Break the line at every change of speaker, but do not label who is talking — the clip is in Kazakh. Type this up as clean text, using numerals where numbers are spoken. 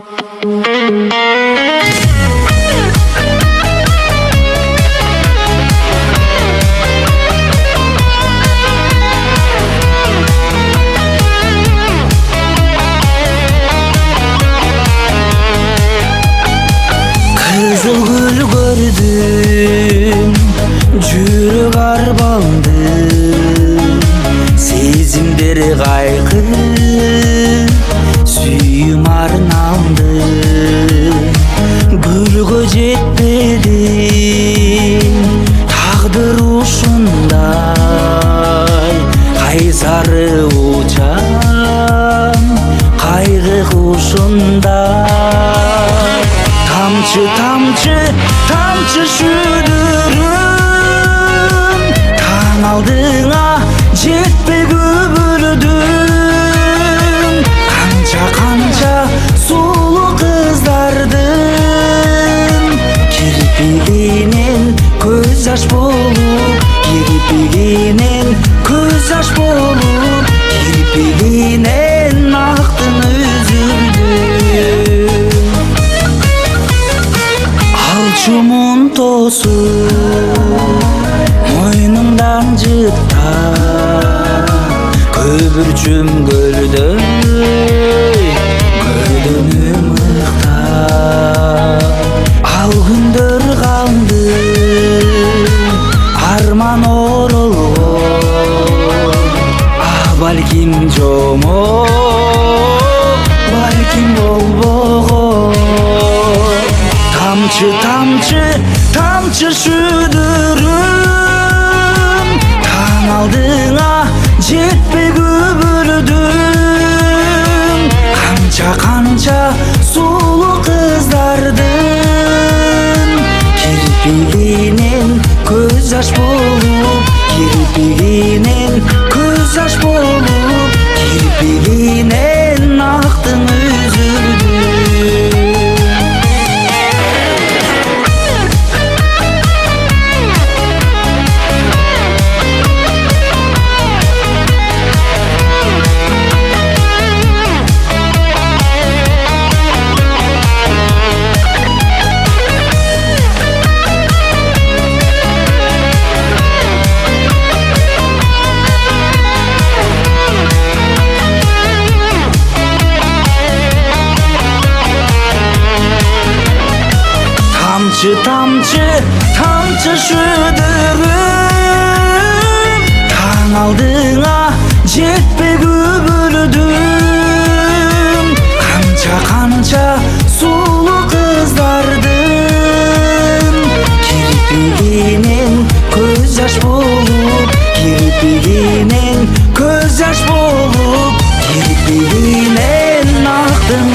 Kızıl gül gördüm, жүрек арбалды, сезімдер қайқы, сүйім арналды. Гүлге жетпедім, тағдыр ушындай, қайсары учам, қайғы құшындай. Тамчы, тамчы, тамчы шүдірім, таң алдыңа жетпей көбілдім. Қанша сұлу қыздардың кірпігінен көз жаш болып, кірпігінен көз жаш болып, кірпігінен ақтын үзілді. Алчумун тосуп мойнумдан жыттап, көбүрчүм көлдөнүм ыктап. Ал күндөр калды, арман оролгон, балким жомок, балким болбогон. Тамчы, тамчы, тамчы шүдірім, таң алдыңа жетпей көбілдім. Қанша сұлу қыздардың кірпігінен көз жаш болып, кірпігінен көз жаш болып, кірпігінен ақтың үзілді. Тамчы, тамчы, тамчы шүдірім, таң алдыңа жетпей көбілдім. Қанша сұлу қыздардың кірпігінен көз жаш болып, кірпігінен көз жаш болып, кірпігінен ақтың